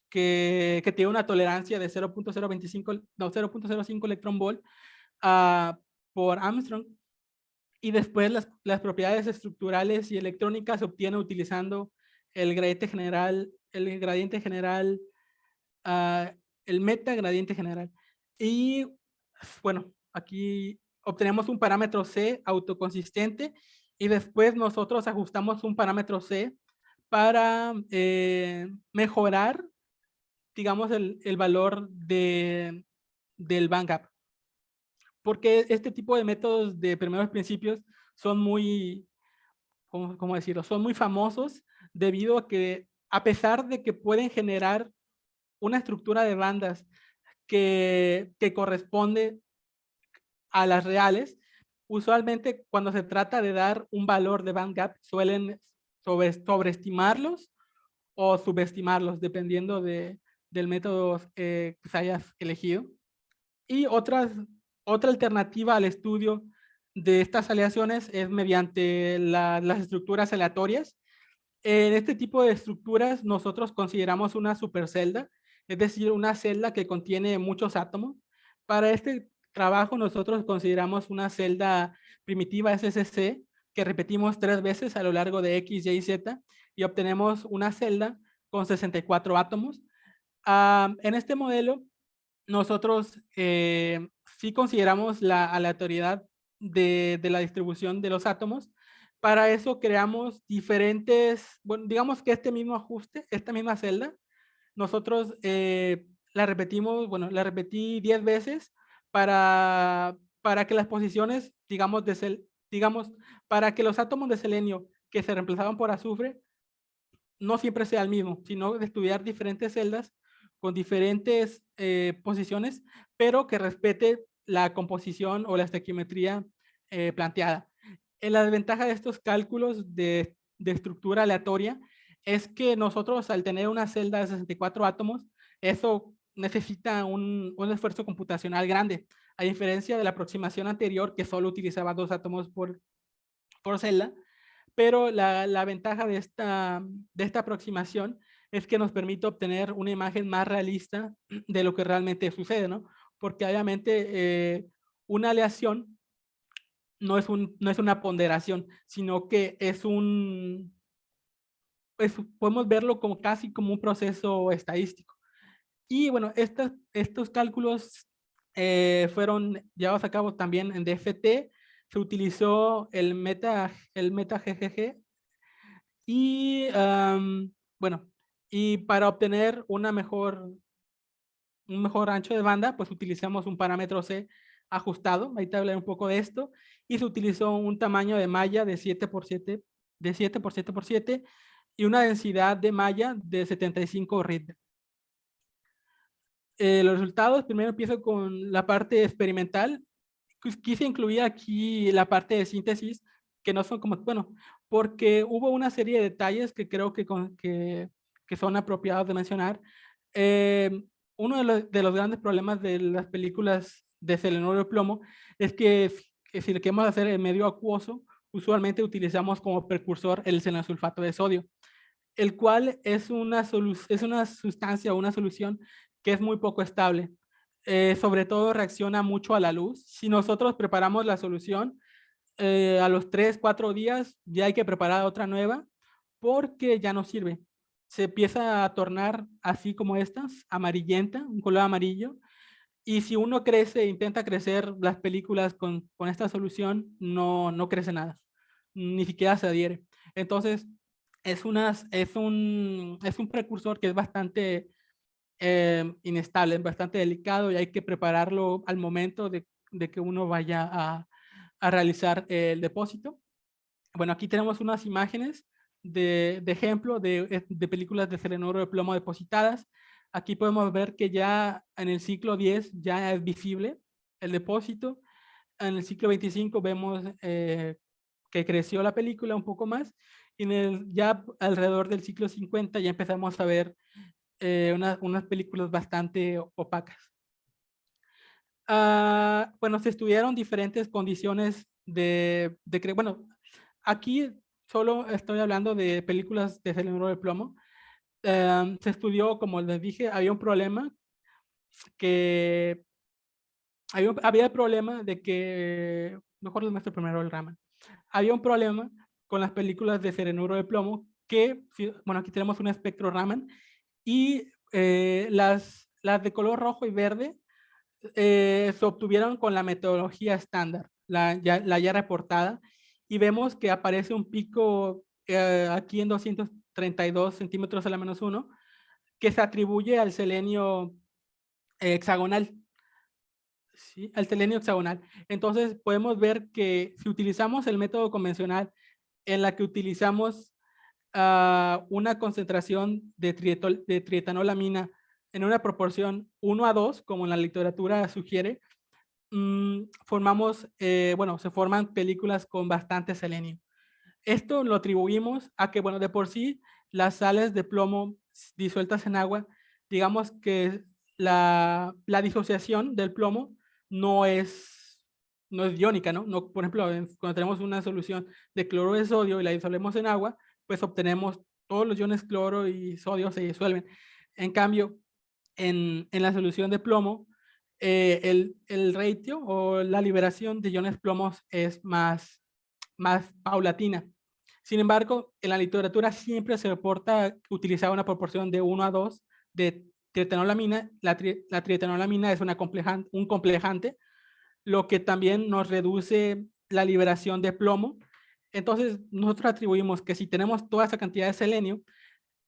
Speaker 1: que tiene una tolerancia de 0.05 electrón volt por Armstrong. Y después las propiedades estructurales y electrónicas se obtienen utilizando el gradiente general, el metagradiente general. Y bueno, aquí obtenemos un parámetro C autoconsistente y después nosotros ajustamos un parámetro C para mejorar, digamos, el valor del bandgap. Porque este tipo de métodos de primeros principios son muy, ¿cómo decirlo? Son muy famosos debido a que, a pesar de que pueden generar una estructura de bandas que corresponde a las reales, usualmente cuando se trata de dar un valor de bandgap suelen sobreestimarlos o subestimarlos dependiendo del método que se hayas elegido. Y otra alternativa al estudio de estas aleaciones es mediante las estructuras aleatorias. En este tipo de estructuras nosotros consideramos una supercelda, es decir, una celda que contiene muchos átomos. Para este trabajo nosotros consideramos una celda primitiva SCC que repetimos 3 veces a lo largo de X, Y, Z y obtenemos una celda con 64 átomos. En este modelo nosotros sí consideramos la aleatoriedad de la distribución de los átomos. Para eso creamos diferentes, bueno, digamos que este mismo ajuste, esta misma celda, nosotros la repetimos, bueno, la repetí 10 veces para que las posiciones, digamos, para que los átomos de selenio que se reemplazaban por azufre no siempre sea el mismo, sino de estudiar diferentes celdas con diferentes posiciones, pero que respete la composición o la estequiometría planteada. La desventaja de estos cálculos de estructura aleatoria es que nosotros al tener una celda de 64 átomos, eso necesita un esfuerzo computacional grande, a diferencia de la aproximación anterior que solo utilizaba 2 átomos por celda. Pero la ventaja de esta aproximación es que nos permite obtener una imagen más realista de lo que realmente sucede, ¿no? Porque obviamente una aleación no es una ponderación, sino que podemos verlo como casi como un proceso estadístico. Y bueno, estos cálculos fueron llevados a cabo también en DFT. Se utilizó el meta GGG. Y bueno, y para obtener un mejor ancho de banda, pues utilizamos un parámetro C ajustado. Ahí te hablaré un poco de esto. Y se utilizó un tamaño de malla de 7 por 7, de 7 por 7 por 7 y una densidad de malla de 75 Richter. Los resultados, primero empiezo con la parte experimental. Quise incluir aquí la parte de síntesis, que no son como, bueno, porque hubo una serie de detalles que creo que son apropiados de mencionar. Eh, Uno de los grandes problemas de las películas de selenuro y plomo es que si lo queremos hacer en medio acuoso, usualmente utilizamos como precursor el senosulfato de sodio. el cual es es una sustancia o una solución que es muy poco estable. Sobre todo reacciona mucho a la luz. Si nosotros preparamos la solución, a los 3, 4 días ya hay que preparar otra nueva porque ya no sirve. Se empieza a tornar así como estas, amarillenta, un color amarillo. Y si uno intenta crecer las películas con esta solución, no crece nada, ni siquiera se adhiere. Entonces, es un precursor que es bastante inestable, bastante delicado y hay que prepararlo al momento de que uno vaya a realizar el depósito. Bueno, aquí tenemos unas imágenes de ejemplo de películas de selenuro de plomo depositadas. Aquí podemos ver que ya en el ciclo 10 ya es visible el depósito. En el ciclo 25 vemos que creció la película un poco más. Y ya alrededor del ciclo 50 ya empezamos a ver unas películas bastante opacas. Bueno, se estudiaron diferentes condiciones bueno, aquí solo estoy hablando de películas de selenuro de plomo. Se estudió, como les dije, había un problema que había el problema de que, mejor les muestro primero el Raman. Había un problema con las películas de selenuro de plomo bueno, aquí tenemos un espectro Raman y las de color rojo y verde se obtuvieron con la metodología estándar, la ya reportada, y vemos que aparece un pico aquí en 232 centímetros a la menos 1, que se atribuye al selenio hexagonal. ¿Sí? Al selenio hexagonal. Entonces podemos ver que si utilizamos el método convencional en la que utilizamos una concentración de trietanolamina en una proporción 1:2, como la literatura sugiere, bueno, se forman películas con bastante selenio. Esto lo atribuimos a que, bueno, de por sí, las sales de plomo disueltas en agua, digamos que la disociación del plomo no es, no es iónica, ¿no? No, por ejemplo, cuando tenemos una solución de cloro de sodio y la disolvemos en agua, pues obtenemos todos los iones cloro y sodio se disuelven. En cambio, en la solución de plomo, el ratio o la liberación de iones plomos es más paulatina. Sin embargo, en la literatura siempre se reporta utilizar una proporción de 1:2 de trietanolamina. La trietanolamina es un complejante, lo que también nos reduce la liberación de plomo. Entonces, nosotros atribuimos que si tenemos toda esa cantidad de selenio,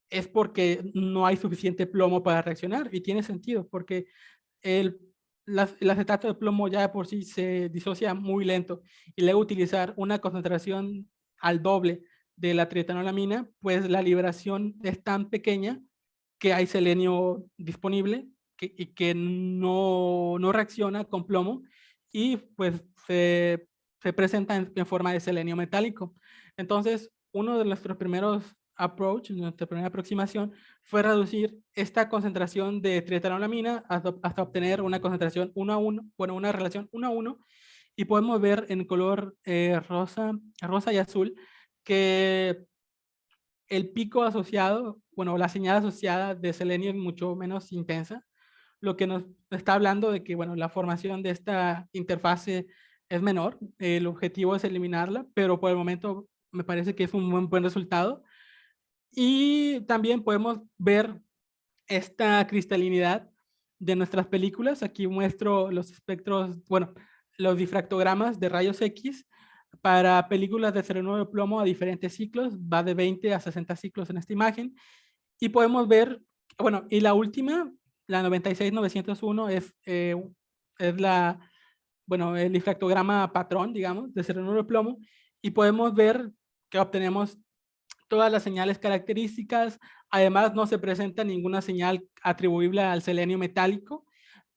Speaker 1: es porque no hay suficiente plomo para reaccionar, y tiene sentido, porque el, el acetato de plomo ya de por sí se disocia muy lento, y luego utilizar una concentración al doble de la trietanolamina, pues la liberación es tan pequeña que hay selenio disponible y que no reacciona con plomo y pues se presenta en forma de selenio metálico. Entonces, uno de nuestros primeros nuestra primera aproximación fue reducir esta concentración de trietanolamina hasta obtener una concentración 1:1, bueno, una relación 1:1, y podemos ver en color rosa y azul que el pico asociado, bueno, la señal asociada de selenio es mucho menos intensa, lo que nos está hablando de que, bueno, la formación de esta interfase es menor. El objetivo es eliminarla, pero por el momento me parece que es un buen resultado. Y también podemos ver esta cristalinidad de nuestras películas. Aquí muestro los espectros, bueno, los difractogramas de rayos X para películas de selenuro de plomo a diferentes ciclos. Va de 20 a 60 ciclos en esta imagen. Y podemos ver, bueno, y la última, la 96901, es bueno, el difractograma patrón, digamos, de selenuro de plomo. Y podemos ver que obtenemos todas las señales características. Además, no se presenta ninguna señal atribuible al selenio metálico.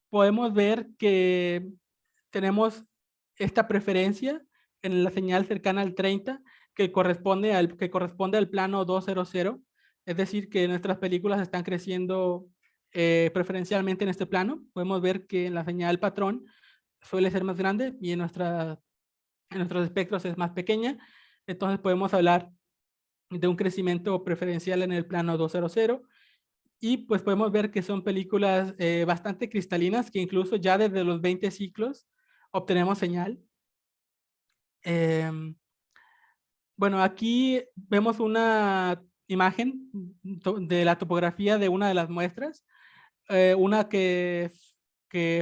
Speaker 1: Podemos ver que tenemos esta preferencia en la señal cercana al 30, que corresponde al plano 200. Es decir, que nuestras películas están creciendo preferencialmente en este plano. Podemos ver que en la señal patrón suele ser más grande y en nuestros espectros es más pequeña. Entonces podemos hablar de un crecimiento preferencial en el plano 200. Y pues podemos ver que son películas bastante cristalinas, que incluso ya desde los 20 ciclos obtenemos señal. Bueno, aquí vemos una imagen de la topografía de una de las muestras, una que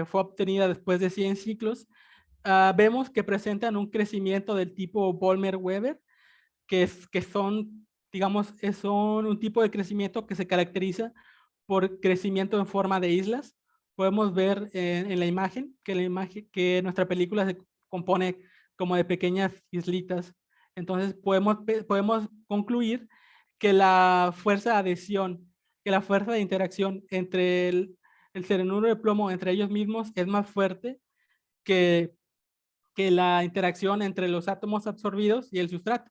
Speaker 1: fue obtenida después de 100 ciclos. Vemos que presentan un crecimiento del tipo Volmer-Weber, que son, digamos, son un tipo de crecimiento que se caracteriza por crecimiento en forma de islas. Podemos ver en la imagen que nuestra película se compone como de pequeñas islitas. Entonces podemos concluir que la fuerza de adhesión, que la fuerza de interacción entre el cianuro de plomo entre ellos mismos es más fuerte que, que la interacción entre los átomos absorbidos y el sustrato.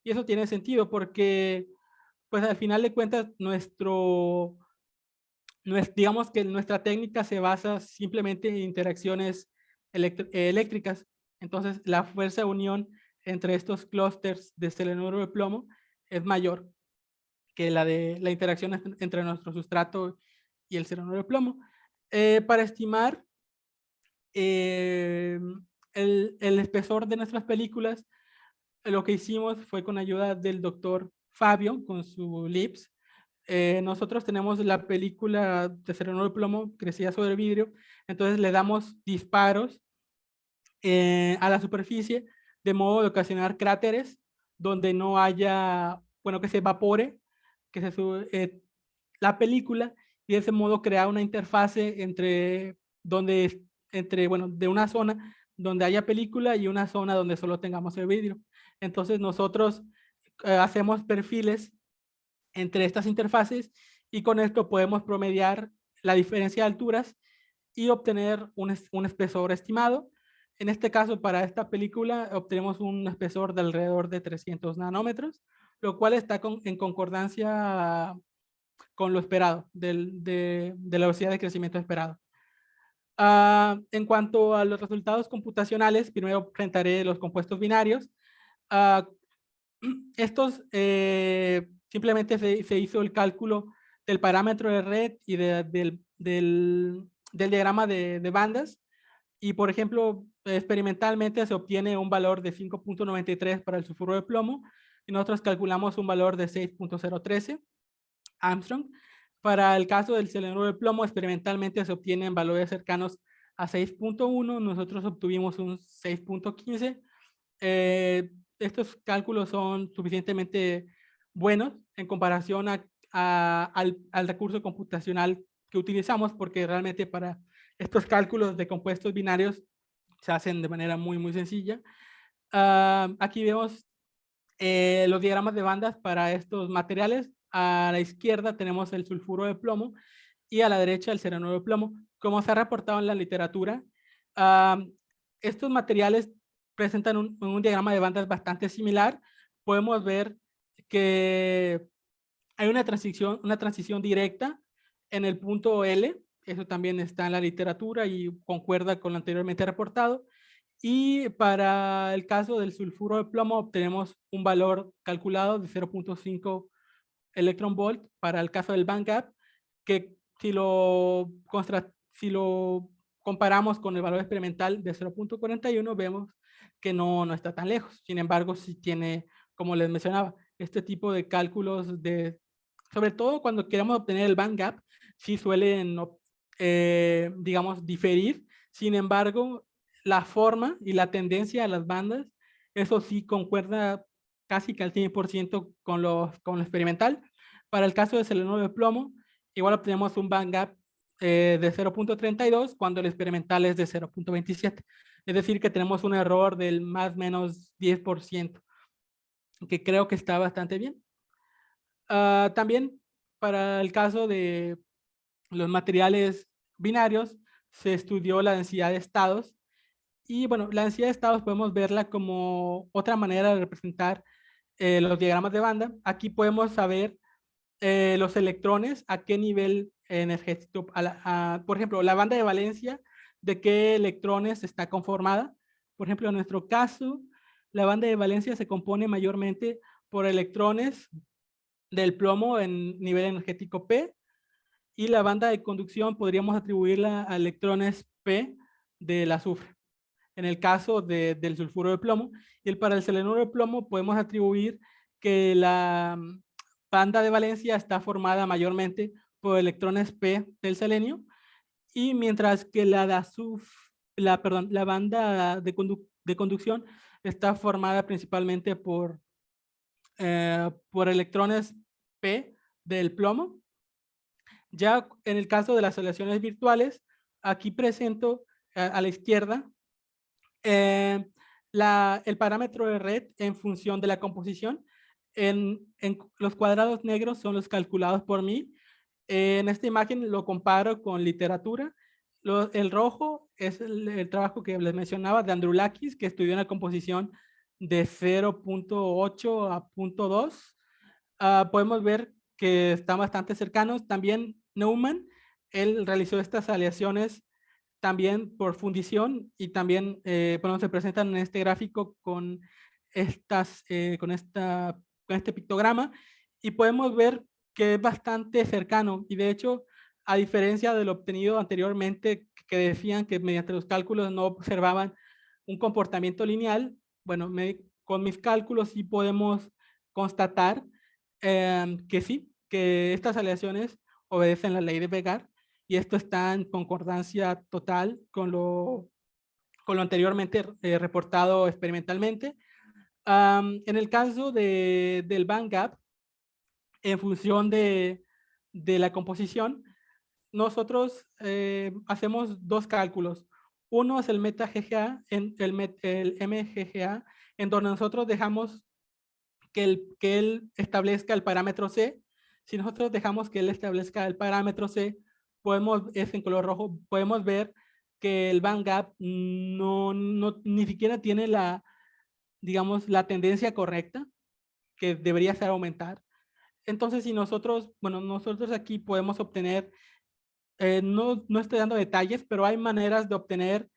Speaker 1: Y eso tiene sentido porque, pues al final de cuentas, digamos que nuestra técnica se basa simplemente en interacciones eléctricas. Entonces, la fuerza de unión entre estos clústeres de selenuro de plomo es mayor que la de la interacción entre nuestro sustrato y el selenuro de plomo. Para estimar eh, el espesor de nuestras películas, lo que hicimos fue con ayuda del doctor Fabio, con su LIPS. Nosotros tenemos la película de selenuro de plomo crecida sobre vidrio, entonces le damos disparos a la superficie de modo de ocasionar cráteres donde no haya, bueno, que se evapore, que se la película, y de ese modo crear una interfase bueno, de una zona donde haya película y una zona donde solo tengamos el vidrio. Entonces nosotros hacemos perfiles entre estas interfaces y con esto podemos promediar la diferencia de alturas y obtener un espesor estimado. En este caso, para esta película, obtenemos un espesor de alrededor de 300 nanómetros, lo cual está en concordancia con lo esperado, de la velocidad de crecimiento esperado. En cuanto a los resultados computacionales, primero presentaré los compuestos binarios. Uh, Estos simplemente se hizo el cálculo del parámetro de red y del diagrama de bandas. Y, por ejemplo, experimentalmente se obtiene un valor de 5.93 para el sulfuro de plomo y nosotros calculamos un valor de 6.013 Armstrong. Para el caso del selenuro de plomo, experimentalmente se obtienen valores cercanos a 6.1, nosotros obtuvimos un 6.15. Estos cálculos son suficientemente buenos en comparación al recurso computacional que utilizamos, porque realmente para estos cálculos de compuestos binarios se hacen de manera muy, muy sencilla. Aquí vemos los diagramas de bandas para estos materiales. A la izquierda tenemos el sulfuro de plomo y a la derecha el selenuro de plomo. Como se ha reportado en la literatura, estos materiales presentan un diagrama de bandas bastante similar. Podemos ver que hay una transición directa en el punto L. Eso también está en la literatura y concuerda con lo anteriormente reportado. Y para el caso del sulfuro de plomo obtenemos un valor calculado de 0.5 electron volt para el caso del band gap, que si lo comparamos con el valor experimental de 0.41, vemos que no está tan lejos. Sin embargo, sí tiene, como les mencionaba, este tipo de cálculos sobre todo cuando queremos obtener el band gap, sí suelen, digamos, diferir. Sin embargo, la forma y la tendencia de las bandas, eso sí concuerda casi que al 100% con lo experimental. Para el caso de selenuro de plomo, igual obtenemos un band gap de 0.32 cuando el experimental es de 0.27. Es decir, que tenemos un error del más o menos 10%, que creo que está bastante bien. También para el caso de los materiales binarios, se estudió la densidad de estados. Y bueno, la densidad de estados podemos verla como otra manera de representar los diagramas de banda. Aquí podemos saber los electrones, a qué nivel energético, por ejemplo, la banda de valencia, de qué electrones está conformada. Por ejemplo, en nuestro caso, la banda de valencia se compone mayormente por electrones del plomo en nivel energético P, y la banda de conducción podríamos atribuirla a electrones P del azufre, en el caso del sulfuro de plomo. Y para el selenuro de plomo podemos atribuir que la banda de valencia está formada mayormente por electrones P del selenio, y mientras que la de la banda de conducción está formada principalmente por electrones P del plomo. Ya en el caso de las aleaciones virtuales, aquí presento a la izquierda eh, el parámetro de red en función de la composición. En los cuadrados negros son los calculados por mí. En esta imagen lo comparo con literatura. El rojo es el trabajo que les mencionaba de Androulakis, que estudió una composición de 0.8 a 0.2. Podemos ver que están bastante cercanos. También Neumann, él realizó estas aleaciones también por fundición, y también bueno, se presentan en este gráfico con, con este pictograma, y podemos ver que es bastante cercano. Y de hecho, a diferencia de lo obtenido anteriormente, que decían que mediante los cálculos no observaban un comportamiento lineal, bueno, con mis cálculos sí podemos constatar que sí, que estas aleaciones obedecen la ley de Vegar, y esto está en concordancia total con lo anteriormente reportado experimentalmente. En el caso del band gap, en función de la composición, nosotros hacemos dos cálculos. Uno es el meta GGA, el MGGA, en donde nosotros dejamos que él establezca el parámetro C. Si nosotros dejamos que él establezca el parámetro C, es en color rojo, podemos ver que el band gap ni siquiera tiene digamos, la tendencia correcta, que debería ser aumentar. Entonces, si nosotros, bueno, nosotros aquí podemos obtener, no estoy dando detalles, pero hay maneras de obtener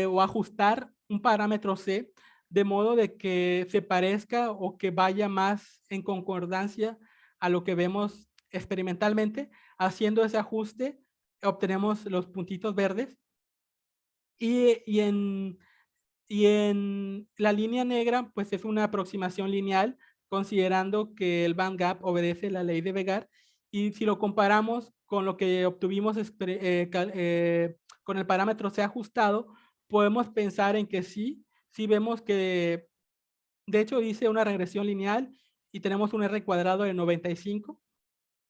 Speaker 1: o ajustar un parámetro C de modo de que se parezca o que vaya más en concordancia a lo que vemos experimentalmente. Haciendo ese ajuste, obtenemos los puntitos verdes, y en la línea negra, pues es una aproximación lineal, considerando que el band gap obedece la ley de Vegar. Y si lo comparamos con lo que obtuvimos con el parámetro C ajustado, podemos pensar en que sí vemos que, de hecho, hice una regresión lineal y tenemos un R cuadrado de 95.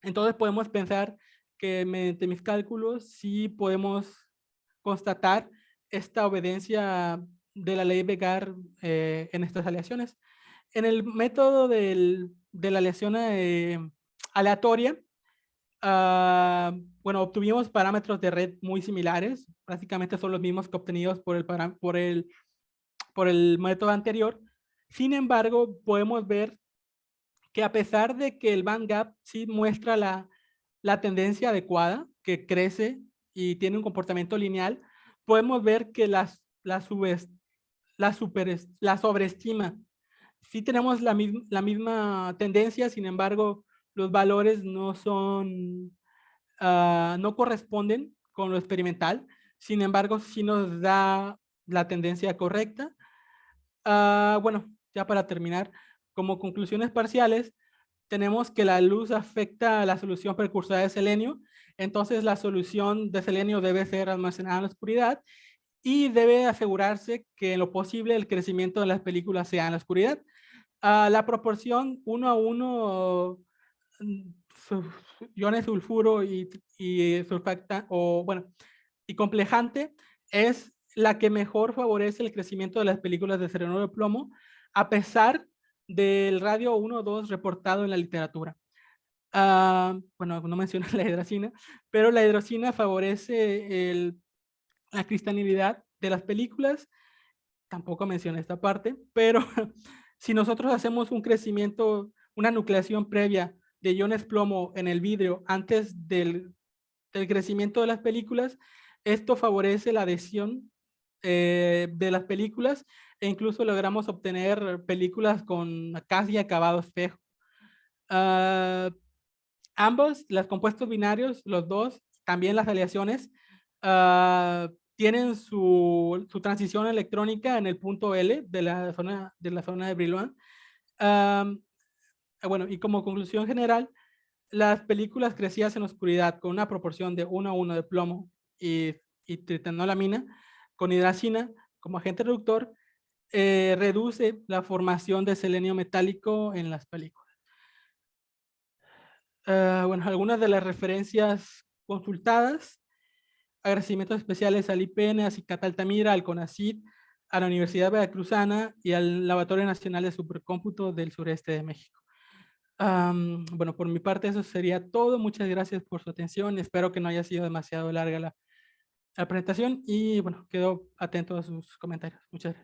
Speaker 1: Entonces podemos pensar que mediante mis cálculos sí podemos constatar esta obediencia de la ley Vegar en estas aleaciones. En el método de la aleación aleatoria, bueno, obtuvimos parámetros de red muy similares, prácticamente son los mismos que obtenidos por el método anterior. Sin embargo, podemos ver que a pesar de que el band gap sí muestra la tendencia adecuada, que crece y tiene un comportamiento lineal, podemos ver que la sobreestima. Sí tenemos la misma tendencia, sin embargo, los valores no corresponden con lo experimental. Sin embargo, sí nos da la tendencia correcta. Bueno, ya para terminar, como conclusiones parciales, tenemos que la luz afecta a la solución precursora de selenio. Entonces la solución de selenio debe ser almacenada en la oscuridad, y debe asegurarse que en lo posible el crecimiento de las películas sea en la oscuridad. La proporción 1 a 1 iones sulfuro y surfactante, o bueno, y complejante, es la que mejor favorece el crecimiento de las películas de selenio de plomo, a pesar del radio 1,2 reportado en la literatura. Bueno, no menciona la hidracina, pero la hidracina favorece la cristalinidad de las películas. Tampoco menciona esta parte, pero si nosotros hacemos un crecimiento, una nucleación previa de iones plomo en el vidrio antes del crecimiento de las películas, esto favorece la adhesión de las películas, e incluso logramos obtener películas con casi acabado espejo. Ambos, los compuestos binarios, los dos, también las aleaciones, tienen su transición electrónica en el punto L de la zona de Brillouin. Bueno, y como conclusión general, las películas crecidas en oscuridad con una proporción de 1:1 de plomo y tritanolamina con hidracina como agente reductor reduce la formación de selenio metálico en las películas. Bueno, algunas de las referencias consultadas: agradecimientos especiales al IPN, a Cicat Altamira, al CONACYT, a la Universidad Veracruzana y al Laboratorio Nacional de Supercómputo del Sureste de México. Bueno, por mi parte eso sería todo. Muchas gracias por su atención. Espero que no haya sido demasiado larga la presentación y bueno, quedo atento a sus comentarios. Muchas gracias.